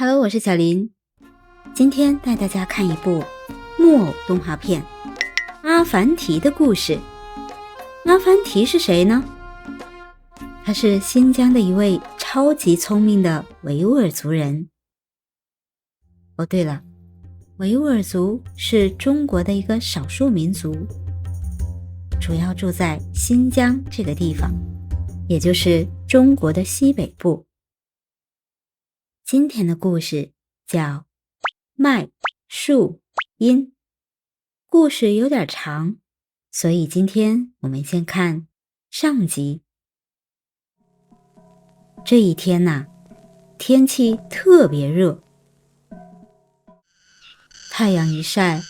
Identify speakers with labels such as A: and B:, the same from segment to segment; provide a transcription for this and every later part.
A: Hello， 我是小林，今天带大家看一部木偶动画片《阿凡提的故事》。阿凡提是谁呢？他是新疆的一位超级聪明的维吾尔族人。哦，对了，维吾尔族是中国的一个少数民族，主要住在新疆这个地方，也就是中国的西北部。今天的故事叫麦树音，故事有点长，所以今天我们先看上集。这一天呐，天气特别热，太阳一晒，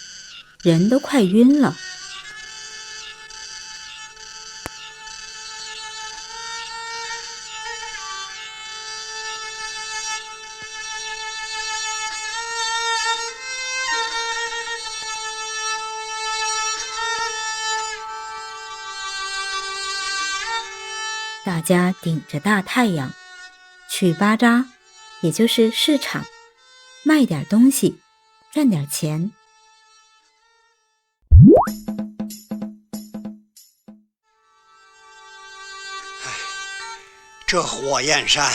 A: 人都快晕了。大家顶着大太阳去巴扎，也就是市场，卖点东西，赚点钱。
B: 这火焰山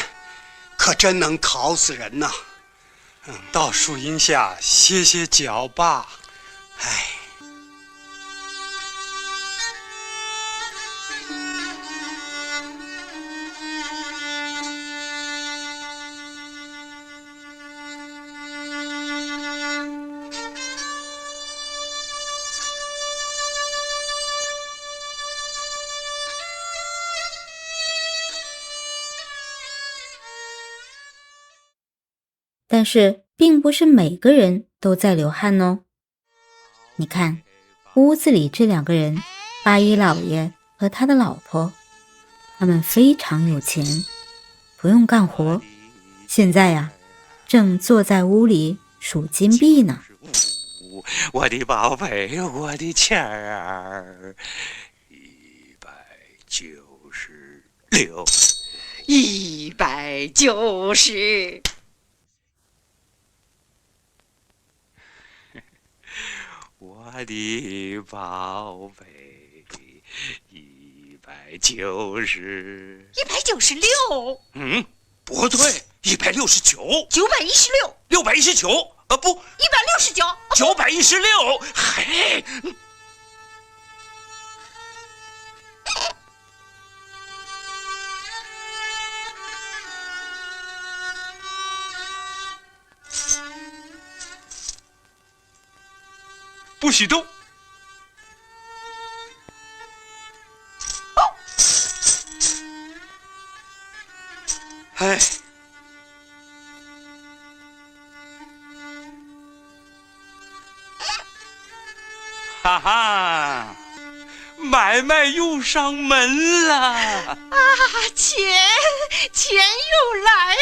B: 可真能烤死人呐！
C: 到树荫下歇歇脚吧。
A: 但是并不是每个人都在流汗哦。你看，屋子里这两个人，八一老爷和他的老婆，他们非常有钱，不用干活，现在呀，正坐在屋里数金币呢。
C: 我的宝贝，我的钱儿
D: 196，190。
C: 我的宝贝
D: 190。
C: 不对，169。
D: 916。
C: 619，不
D: ，169。
C: 916。嘿，不许动！哎，哈哈，买卖又上门了啊！
D: 钱又来了。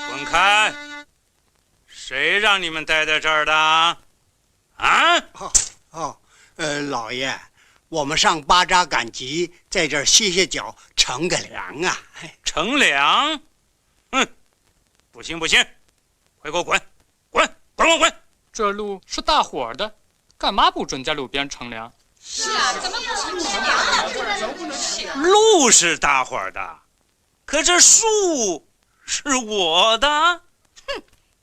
C: 滚开！谁让你们待在这儿的？啊？
B: 老爷，我们上巴扎赶集，在这儿歇歇脚，乘个凉啊！
C: 乘凉？不行，快给我滚！滚！
E: 这路是大伙儿的，干嘛不准在路边乘凉？
D: 是啊，怎么不乘凉？
C: 路是大伙儿的，可这树是我的。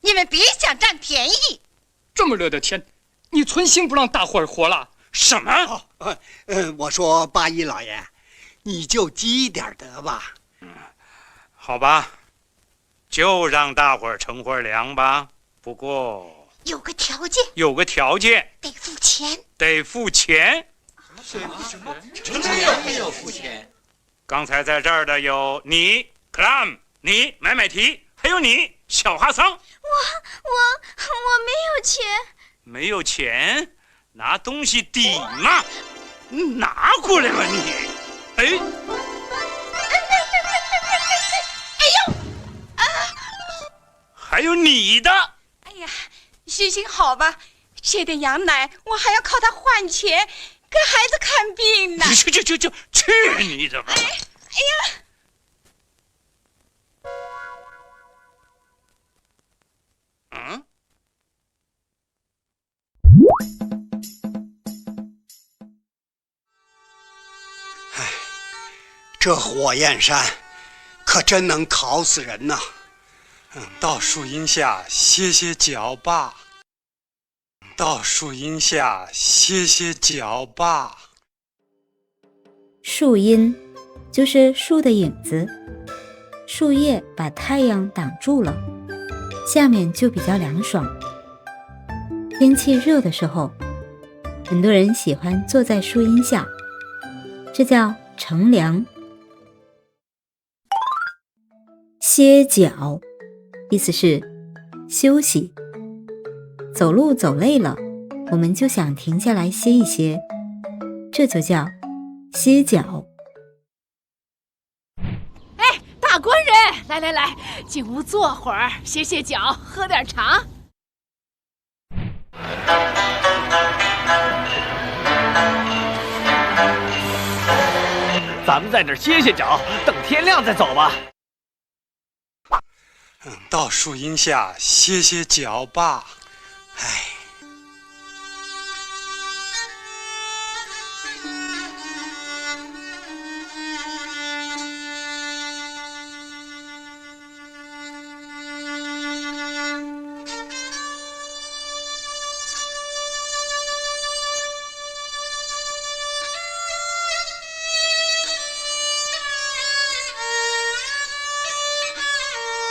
D: 你们别想占便宜。
E: 这么热的天，你存心不让大伙儿活了？
C: 什么？
B: 我说八一老爷，你就积点德吧。
C: 好吧，就让大伙儿乘会儿凉吧。不过
D: 有个条件。
C: 得付钱。
D: 什么？
B: 没有付钱。
C: 刚才在这儿的有你 Clam， 你买提，还有你小哈桑。
F: 我没有钱。
C: 没有钱？拿东西抵嘛。拿过来吧你。哎呦啊！还有你的。
D: 哎呀，行好吧，这点羊奶我还要靠它换钱，给孩子看病呢。
C: 去你的吧！
D: 哎呀！
C: 嗯。
B: 这火焰山可真能烤死人呐！
G: 到树荫下歇歇脚吧。到树荫下歇歇脚吧。
A: 树荫就是树的影子，树叶把太阳挡住了，下面就比较凉爽。天气热的时候，很多人喜欢坐在树荫下，这叫乘凉。歇脚意思是休息，走路走累了，我们就想停下来歇一歇，这就叫歇脚。
D: 哎，大官人，来，进屋坐会儿，歇歇脚，喝点茶。
H: 咱们在这儿歇歇脚，等天亮再走吧。
G: 到树荫下歇歇脚吧。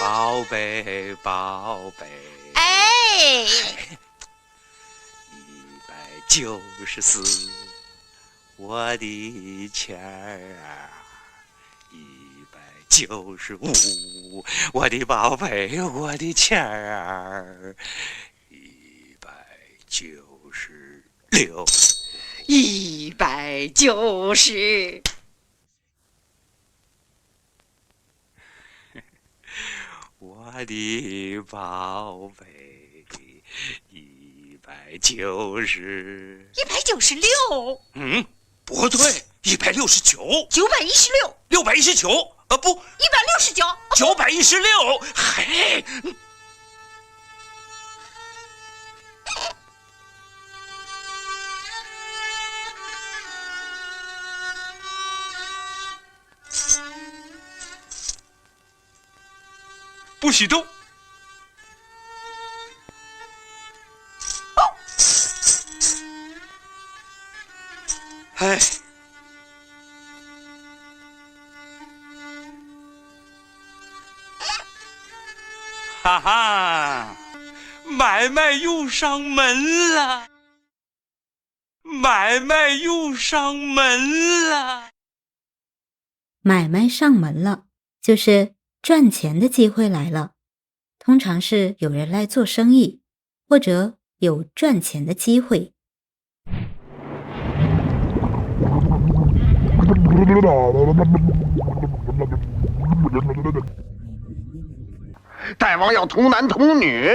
C: 宝贝，宝贝，
F: 哎
C: 194，我的钱儿，195，我的宝贝，我的钱儿
F: ，190。
C: 我的宝贝，190。
F: 196。
C: 不对，169。
F: 916。
C: 619。不
F: ，169。
C: 916。嘿。不许动！哎，哈哈，买卖又上门了，买卖又上门了，
A: 买卖上门了，就是赚钱的机会来了，通常是有人来做生意，或者有赚钱的机会。
I: 大王要童男童女，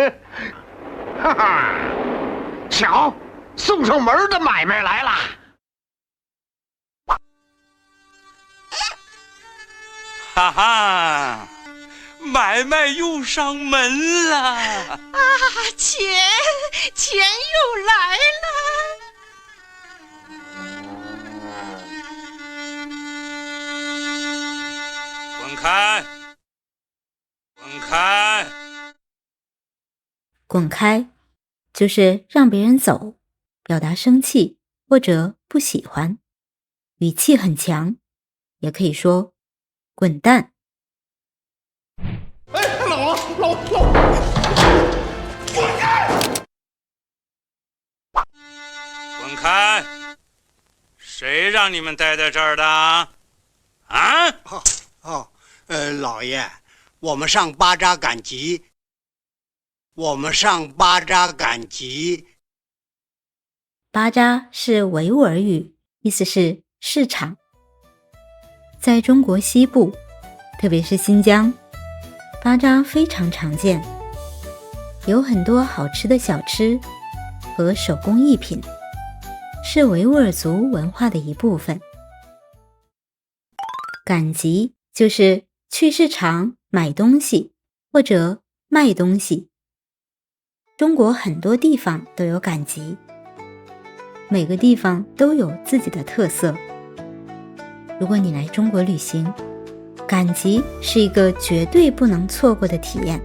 I: 哈哈！瞧，送上门的买卖来了。
C: 哈哈，买卖又上门了啊！
F: 钱又来了。
C: 滚开！滚开！
A: 滚开，就是让别人走，表达生气或者不喜欢，语气很强，也可以说滚蛋。
I: 哎，老，滚开！
C: 滚开！谁让你们待在这儿的？啊？
B: 老爷，我们上巴扎赶集。
A: 巴扎是维吾尔语，意思是市场。在中国西部，特别是新疆，巴扎非常常见，有很多好吃的小吃和手工艺品，是维吾尔族文化的一部分。赶集就是去市场买东西或者卖东西。中国很多地方都有赶集，每个地方都有自己的特色。如果你来中国旅行，赶集是一个绝对不能错过的体验，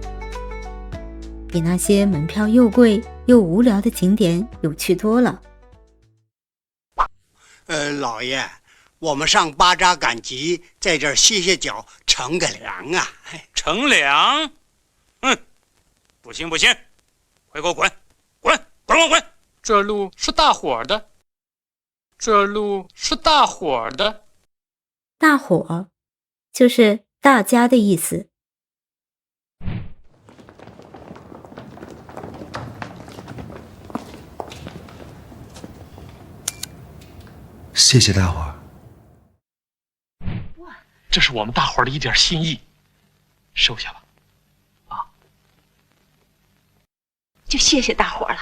A: 比那些门票又贵又无聊的景点有趣多了。
B: 老爷，我们上巴扎赶集，在这儿歇歇脚，乘个凉啊！
C: 乘凉？不行不行，快给我滚！滚！
E: 这路是大伙的，这路是大伙的。
A: 大伙就是大家的意思。
J: 谢谢大伙儿。
H: 这是我们大伙儿的一点心意，收下吧。
F: 就谢谢大伙儿了。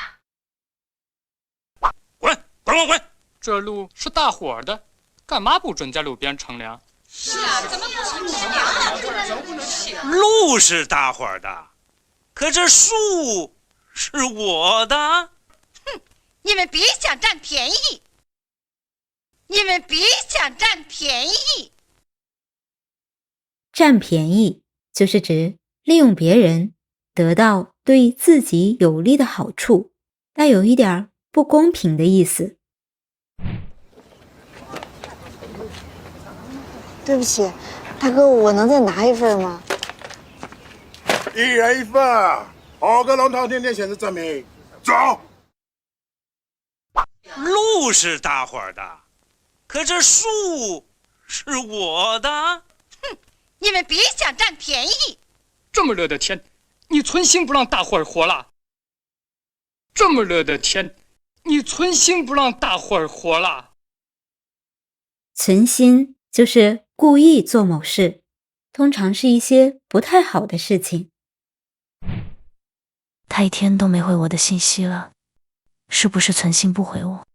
C: 滚！
E: 这路是大伙的，干嘛不准在路边乘凉？
F: 是啊，怎么不能乘凉？
C: 路是大伙的，可这树是我的。
F: 你们别想占便宜！你们别想占便宜！
A: 占便宜就是指利用别人得到对自己有利的好处，带有一点不公平的意思。
K: 对不起，大哥，我能再拿一份吗？
I: 一人一份，2个龙头甜甜显示证明。走。
C: 路是大伙的，可这树是我的。
F: 你们别想占便宜！
E: 这么热的天，你存心不让大伙儿活了？这么热的天，你存心不让大伙儿活了？
A: 存心就是故意做某事，通常是一些不太好的事情。
L: 他一天都没回我的信息了，是不是存心不回我？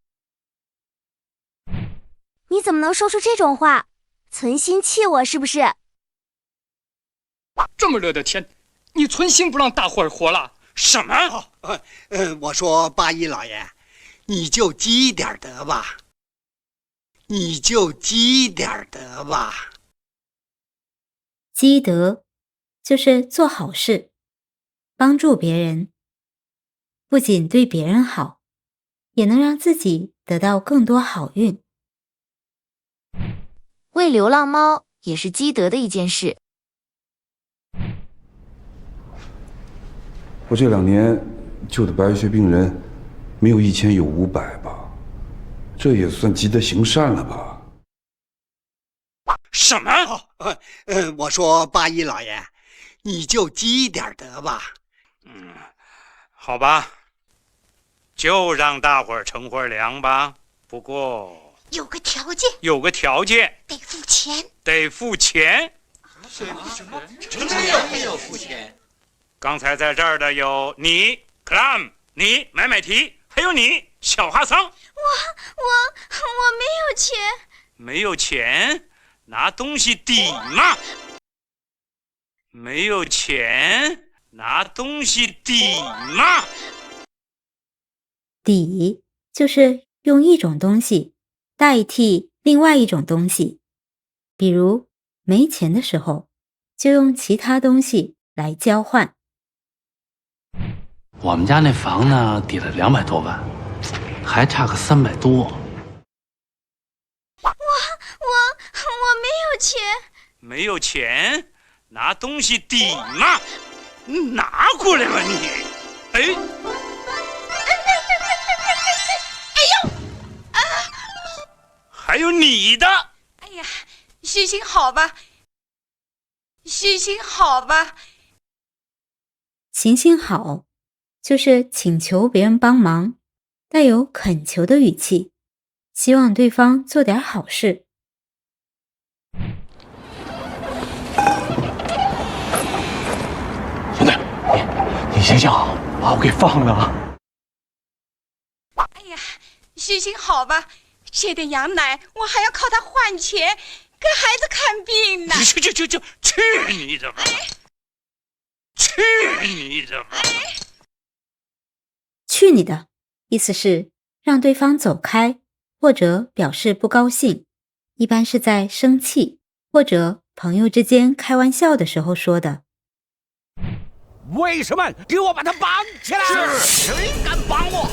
M: 你怎么能说出这种话？存心气我是不是？
E: 这么热的天，你存心不让大伙儿活了？
C: 什么？
B: 我说八一老爷，你就积点德吧，你就积点德吧。
A: 积德就是做好事，帮助别人，不仅对别人好，也能让自己得到更多好运。
L: 喂流浪猫也是积德的一件事。
J: 我这2年救的白血病人，没有1000有500吧，这也算积德行善了吧？
C: 什么？
B: 我说八一老爷，你就积点德吧。
C: 好吧，就让大伙儿乘会儿凉吧。不过
F: 有个条件。
C: 有个条件。
F: 得付钱。
C: 得付钱。
H: 什么？
C: 真有付钱？刚才在这儿的有你 Clam， 你买提，还有你小哈桑。
M: 我没有钱。
C: 没有钱？拿东西抵嘛。没有钱？拿东西抵嘛。
A: 抵就是用一种东西代替另外一种东西，比如没钱的时候，就用其他东西来交换。
N: 我们家那房呢，抵了200多万，还差个300多。
M: 我没有钱。
C: 没有钱？拿东西抵嘛。拿过来吧你。哎
F: 呦！
C: 还有你的。
F: 哎呀，行行好吧，行行好吧。
A: 行行好就是请求别人帮忙，带有恳求的语气，希望对方做点好事。
H: 兄弟，你行行好，把我给放了。
F: 哎呀，行行好吧，这点羊奶我还要靠它换钱，给孩子看病呢。
C: 去你的吧！去你的吧！
A: 去你的，意思是让对方走开，或者表示不高兴，一般是在生气或者朋友之间开玩笑的时候说的。
O: 卫士们，给我把他绑起来！是，谁敢绑我？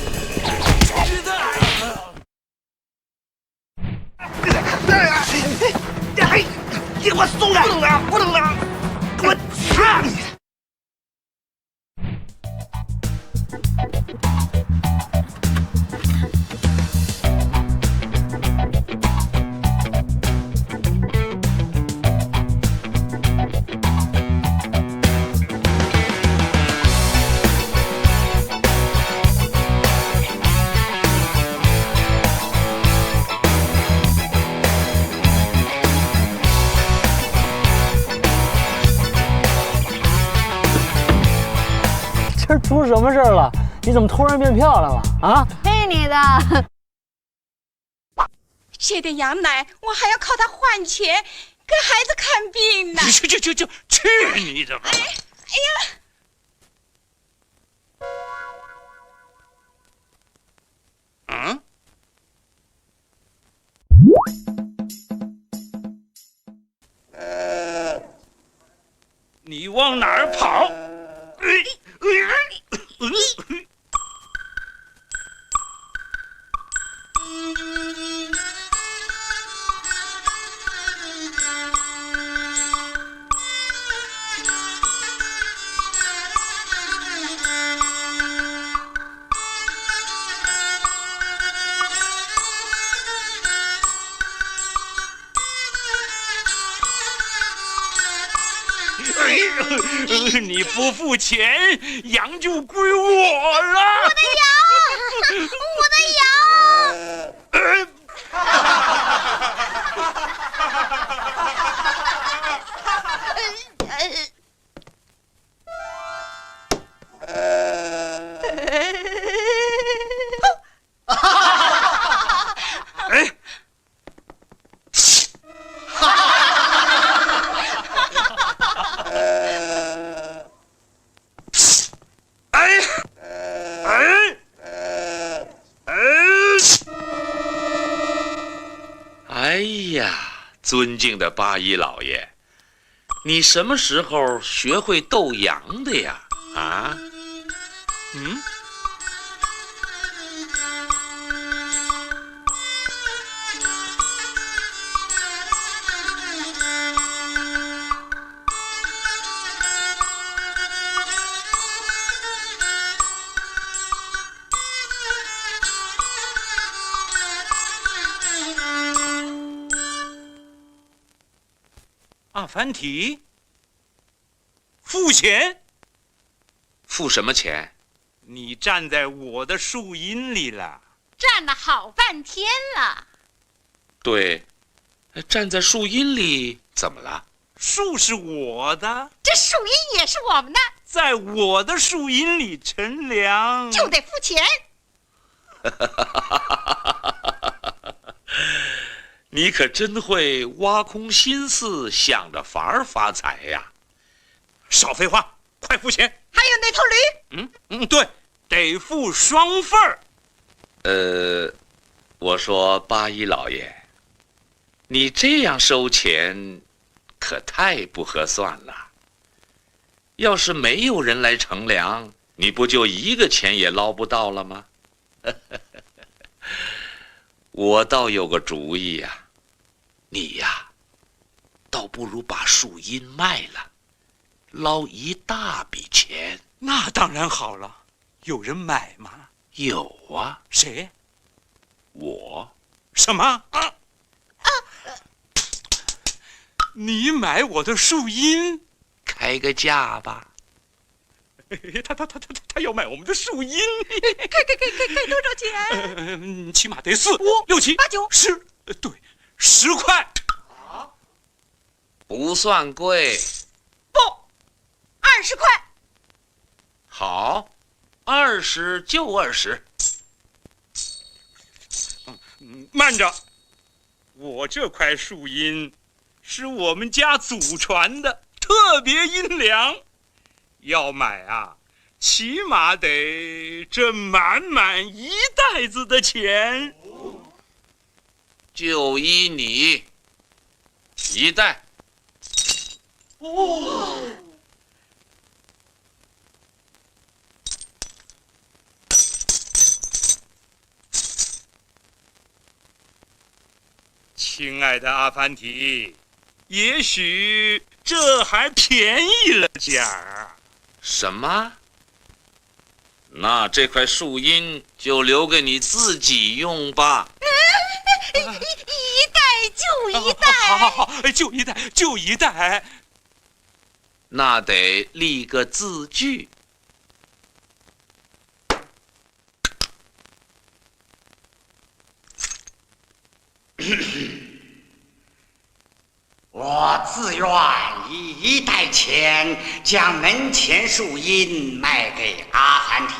O: 给我松开！不能了！我操你！
P: 这出什么事了？你怎么突然变漂亮了啊？
K: 嘿你的！
F: 这点羊奶我还要靠它换钱，给孩子看病呢。
C: 去你的吧！
F: 哎呀！
C: 你往哪儿跑？你不付钱，羊就归我了。
M: 我的羊，我的羊！
Q: 哎呀，尊敬的八一老爷，你什么时候学会斗羊的呀？啊？
C: 阿凡提，付钱？
Q: 付什么钱？
C: 你站在我的树荫里了。
F: 站了好半天了。
Q: 对，站在树荫里怎么了？
C: 树是我的，
F: 这树荫也是我们的。
C: 在我的树荫里乘凉
F: 就得付钱。
Q: 你可真会挖空心思想着法儿发财呀！
C: 少废话，快付钱！
F: 还有那头驴。
C: 对，得付双份儿。
Q: 我说八一老爷，你这样收钱可太不合算了。要是没有人来乘凉，你不就一个钱也捞不到了吗？我倒有个主意呀。你呀，倒不如把树荫卖了，捞一大笔钱。
C: 那当然好了，有人买吗？
Q: 有啊。
C: 谁？
Q: 我。
C: 什么？你买我的树荫？
Q: 开个价吧。
C: 他要买我们的树荫。
F: 开多少
C: 钱？起码得4、5、6、7、8、9、10。对。10块，
Q: 不算贵。
F: 不，20块。
Q: 好，20就20。
C: 慢着，我这块树荫是我们家祖传的，特别阴凉，要买啊，起码得这满1袋子的钱。
Q: 就依你1袋。
C: 哦。亲爱的阿凡提，也许这还便宜了点儿。
Q: 什么？那这块树荫就留给你自己用吧。
F: 1袋就1袋。
C: 好，就1袋，就1袋。
Q: 那得立个字据。
R: 我自愿以1袋钱将门前树荫卖给阿凡提，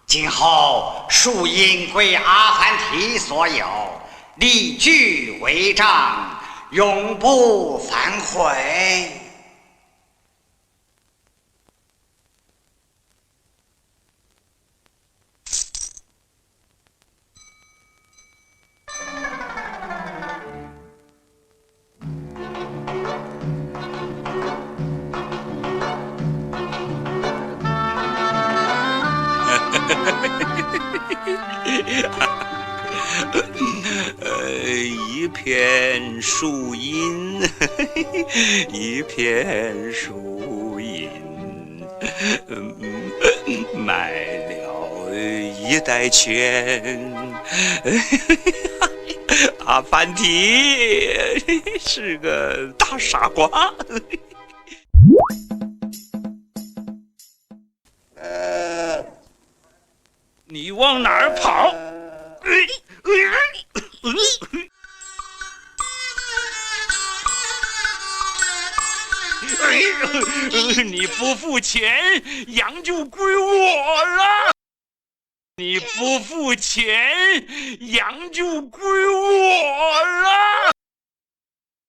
R: 今后树荫归阿凡提所有，立据为证，永不反悔。
C: 一片树荫，一片树荫，卖了1袋钱。阿凡提是个大傻瓜。你往哪儿跑？你不付钱，羊就归我了。你不付钱，羊就归我了。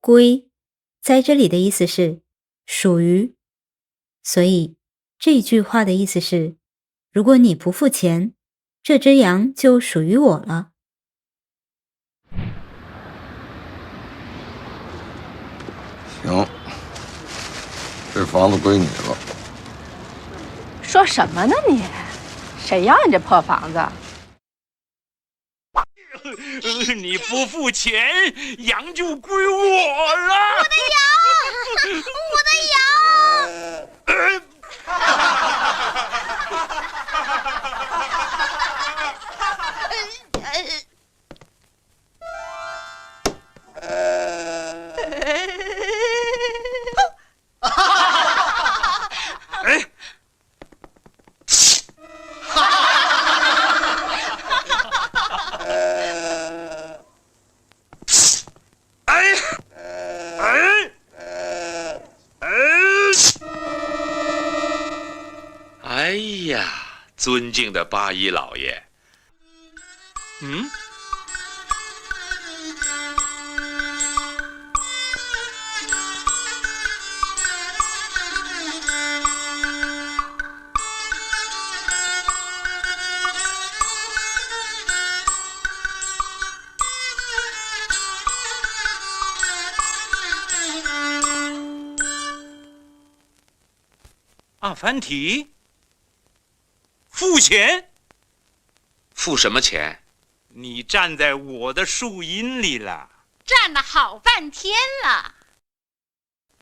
A: 归，在这里的意思是属于，所以这句话的意思是，如果你不付钱，这只羊就属于我了。
I: 行，这房子归你了。
D: 说什么呢你？谁要你这破房子？
C: 你不付钱，羊就归我了。
F: 我的羊，我的羊。
Q: 哎呀，尊敬的八一老爷，
C: 阿凡提，付钱？
Q: 付什么钱？
C: 你站在我的树荫里了。
F: 站了好半天了，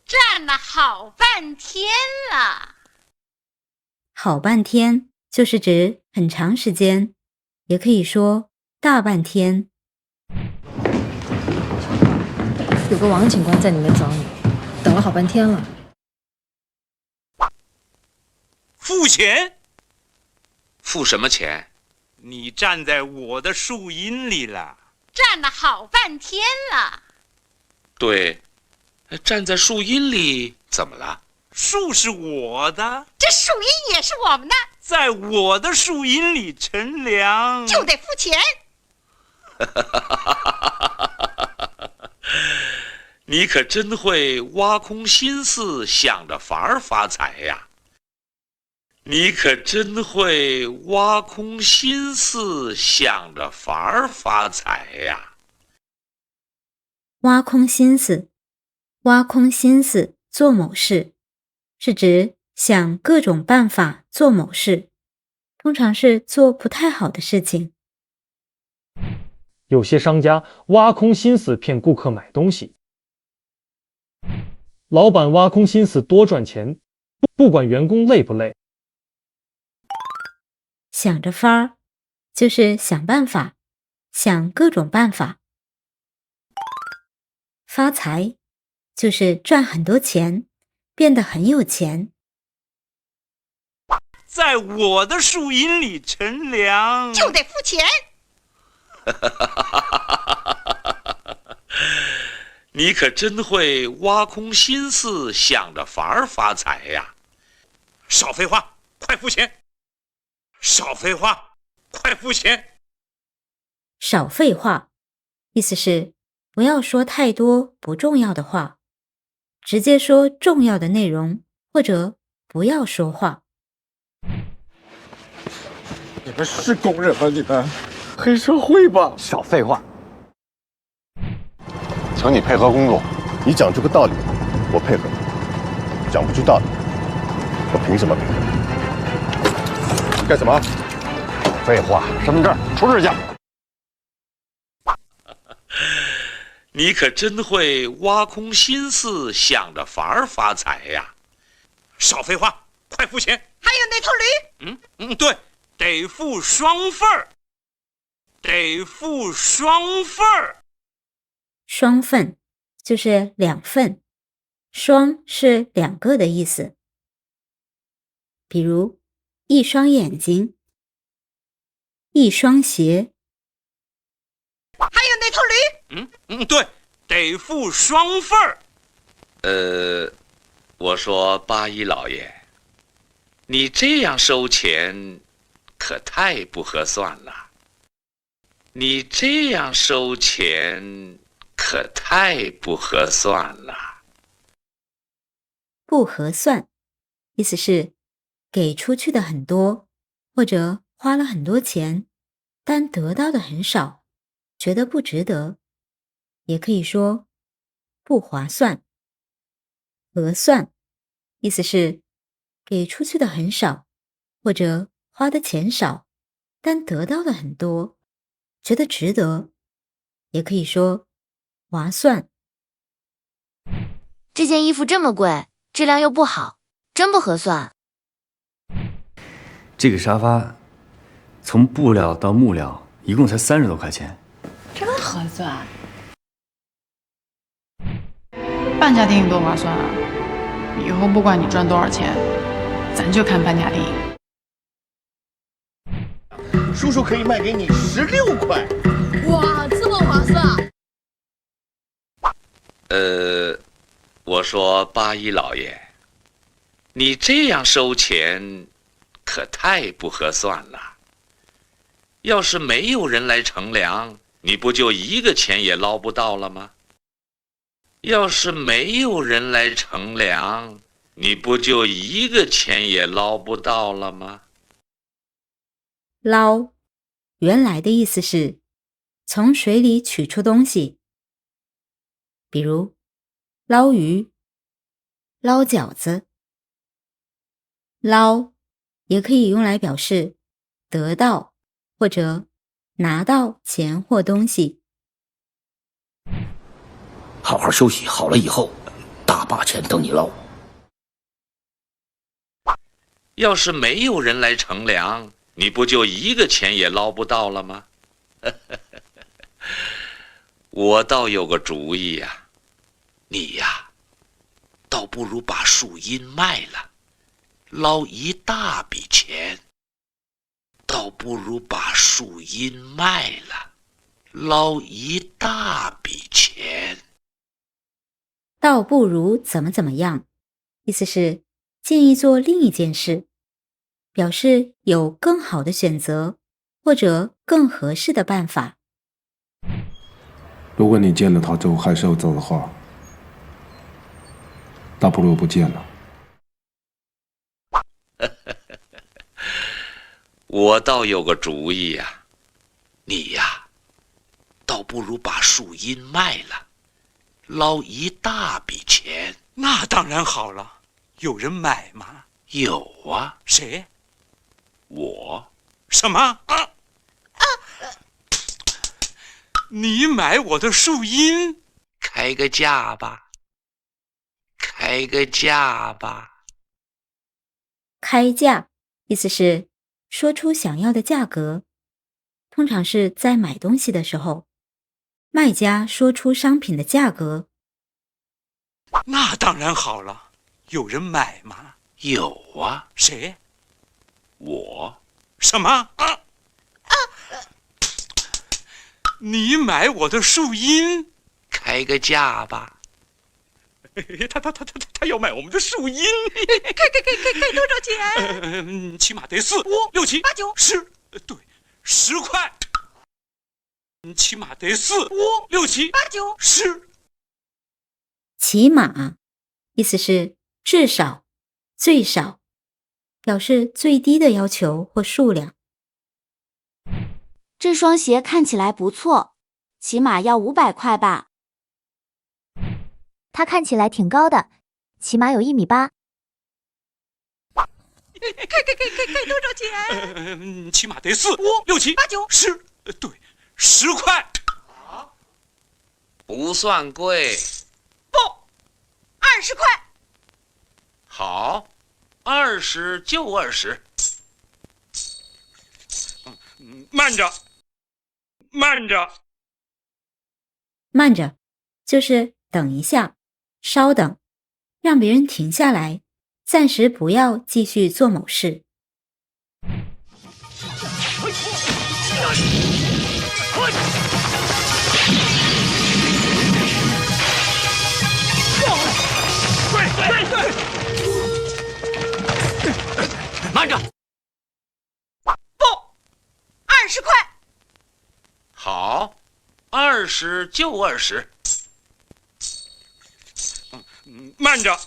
F: 站了好半天了。
A: 好半天就是指很长时间，也可以说大半天。
S: 有个王警官在里面找你，等了好半天了。
C: 付钱？
Q: 付什么钱？
C: 你站在我的树荫里了。
F: 站了好半天了。
Q: 对，站在树荫里怎么了？
C: 树是我的，
F: 这树荫也是我们的。
C: 在我的树荫里乘凉
F: 就得付钱。
Q: 你可真会挖空心思想着法儿发财呀！你可真会挖空心思想着法儿发财呀！
A: 挖空心思，挖空心思做某事，是指想各种办法做某事，通常是做不太好的事情。
P: 有些商家挖空心思骗顾客买东西，老板挖空心思多赚钱，不管员工累不累。
A: 想着法儿，就是想办法，想各种办法。发财，就是赚很多钱，变得很有钱。
C: 在我的树荫里乘凉，
F: 就得付钱。
Q: 你可真会挖空心思想着法儿发财呀！
C: 少废话，快付钱！少废话，快付钱！
A: 少废话，意思是不要说太多不重要的话，直接说重要的内容，或者不要说话。
I: 你们是工人吗？你们黑社会吧？少废话！
T: 请你配合工作，你讲出个道理，我配合你；讲不出道理，我凭什么配合你？你干什么？废话，身份证出示一下。
Q: 你可真会挖空心思想着法儿发财呀！
C: 少废话，快付钱！
F: 还有那头
C: 驴，对，得付双份儿，得付双份儿。
A: 双份就是两份，双是两个的意思。比如一双眼睛，一双鞋。
F: 还有那头驴，
C: 对，得付双份儿。
Q: 我说八一老爷，你这样收钱可太不合算了。你这样收钱可太不合算了。
A: 不合算，意思是给出去的很多，或者花了很多钱，但得到的很少，觉得不值得。也可以说不划算。合算，意思是给出去的很少，或者花的钱少，但得到的很多，觉得值得。也可以说划算。
M: 这件衣服这么贵，质量又不好，真不合算。
N: 这个沙发从布料到木料一共才30多块钱，
D: 真合算。半价电影多划算啊！以后不管你赚多少钱，咱就看半价电影。
I: 叔叔可以卖给你16块。
D: 哇，这么划算！
Q: 我说八一老爷，你这样收钱可太不合算了。要是没有人来乘凉，你不就一个钱也捞不到了吗？要是没有人来乘凉，你不就一个钱也捞不到了吗？
A: 捞，原来的意思是从水里取出东西，比如捞鱼、捞饺子。捞也可以用来表示得到或者拿到钱或东西。
O: 好好休息，好了以后大把钱等你捞。
Q: 要是没有人来乘凉，你不就一个钱也捞不到了吗？我倒有个主意呀，你呀，倒不如把树荫卖了，捞一大笔钱。倒不如把树荫卖了，捞一大笔钱。
A: 倒不如怎么怎么样，意思是建议做另一件事，表示有更好的选择或者更合适的办法。
U: 如果你见了他之后还是要走的话，倒不如不见了。
Q: 我倒有个主意呀，你呀，倒不如把树荫卖了，捞一大笔钱。
C: 那当然好了，有人买吗？
Q: 有啊。
C: 谁？
Q: 我。
C: 什么？你买我的树荫？
Q: 开个价吧，开个价吧。
A: 开价意思是说出想要的价格，通常是在买东西的时候，卖家说出商品的价格。
C: 那当然好了，有人买吗？
Q: 有啊。
C: 谁？
Q: 我。
C: 什么？你买我的树荫？
Q: 开个价吧。
C: 他要买我们的树荫。
F: 开多少钱？
C: 起码得4、5、6、7、8、9、10，对，10块。起码得4、5、6、7、8、9、10。
A: 起码意思是至少、最少，表示最低的要求或数量。
M: 这双鞋看起来不错，起码要500块吧。
V: 它看起来挺高的，起码有1.8米。
F: 开多少钱？
C: 起码得4、5、6、7、8、9、10，对，10块。
Q: 不算贵。
F: 不，20块。
Q: 好，20就20。
C: 慢着，慢着，
A: 慢着，就是等一下，稍等，让别人停下来，暂时不要继续做某事。
O: 慢着！
F: 不，20块。
Q: 好，20就20。
C: 慢着，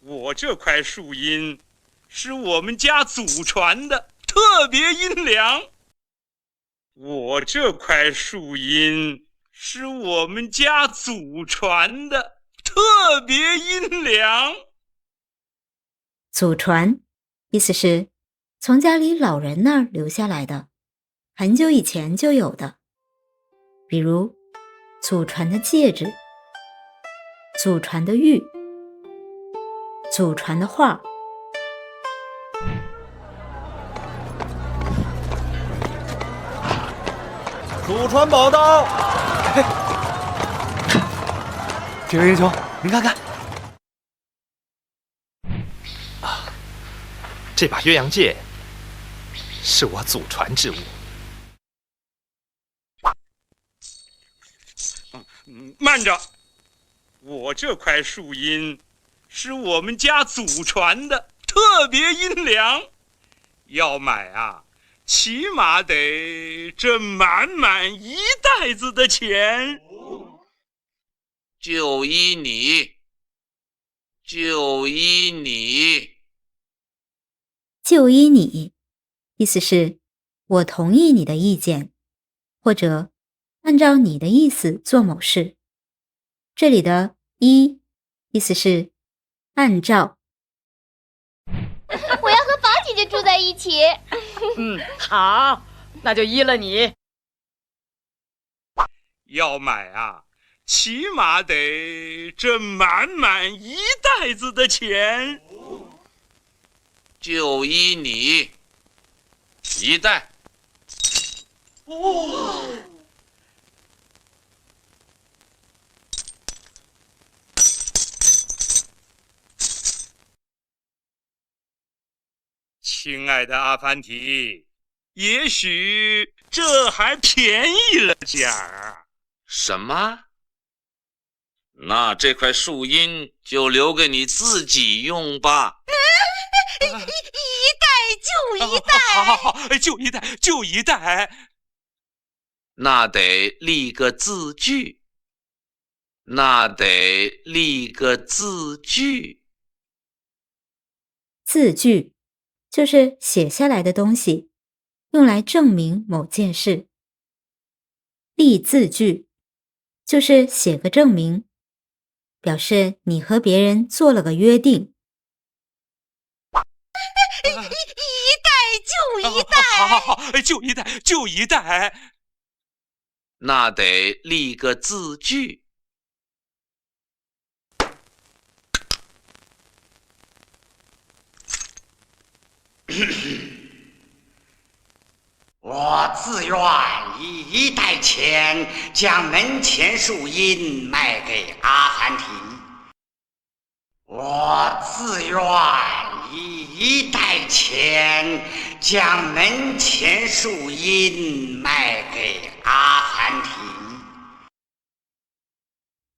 C: 我这块树荫是我们家祖传的，特别阴凉。我这块树荫是我们家祖传的，特别阴凉。
A: 祖传意思是从家里老人那儿留下来的，很久以前就有的，比如祖传的戒指、祖传的玉、祖传的画。
O: 祖传宝刀，这位英雄，您看看，
H: 这把鸳鸯剑是我祖传之物。
C: 慢着，我这块树荫是我们家祖传的，特别阴凉。要买啊，起码得这满1袋子的钱。
Q: 就依你，就依你。
A: 就依你，意思是我同意你的意见，或者按照你的意思做某事。这里的依意思是按照。
V: 我要和宝姐姐住在一起。
W: 好，那就依了你。
C: 要买啊，起码得这满1袋子的钱。
Q: 就依你，1袋。
C: 亲爱的阿凡提，也许这还便宜了点儿。
Q: 什么？那这块树荫就留给你自己用吧。
F: 1袋就1袋。
C: 好，就1袋，就1袋。
Q: 那得立个字据，那得立个字据。
A: 字据就是写下来的东西，用来证明某件事。立字据就是写个证明，表示你和别人做了个约定。
F: 一代就一代，
C: 好，就一代，就一代。
Q: 那得立个字据。
R: 我自愿以1代钱将门前树荫卖给阿凡提。我自愿以1代钱将门前树荫卖给阿凡提。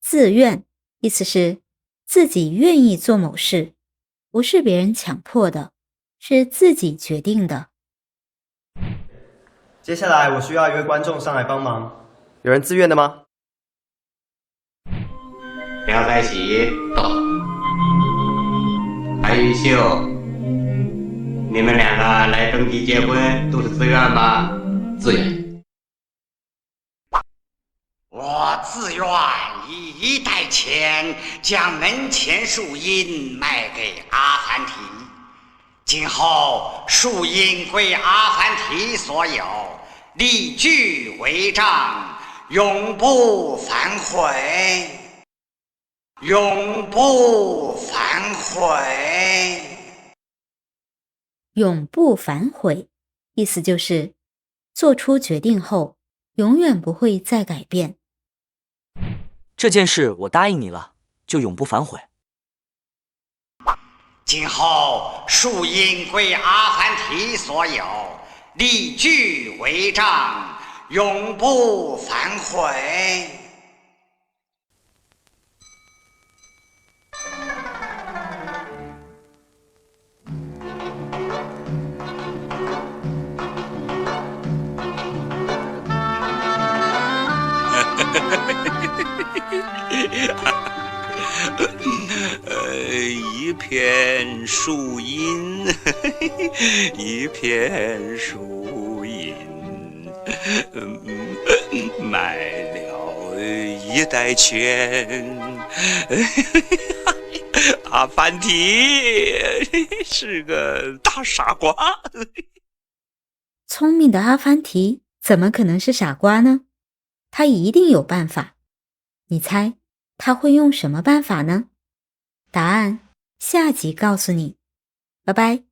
A: 自愿意思是自己愿意做某事，不是别人强迫的，是自己决定的。
E: 接下来我需要一位观众上来帮忙，有人自愿的吗？
R: 廖在喜到，韩玉秀，你们2个来登记结婚都是自愿吗？
N: 自愿。
R: 我自愿以1代钱将门前树荫卖给阿凡提，今后树荫归阿凡提所有，立据为证，永不反悔，永不反悔。
A: 永不反悔，意思就是做出决定后，永远不会再改变。
G: 这件事我答应你了，就永不反悔。
R: 今后树荫归阿凡提所有，立据为证，永不反悔。
C: 一片树荫，一片树荫，卖了1代钱。阿凡提是个大傻瓜。
A: 聪明的阿凡提怎么可能是傻瓜呢？他一定有办法。你猜他会用什么办法呢？答案下集告诉你。拜拜。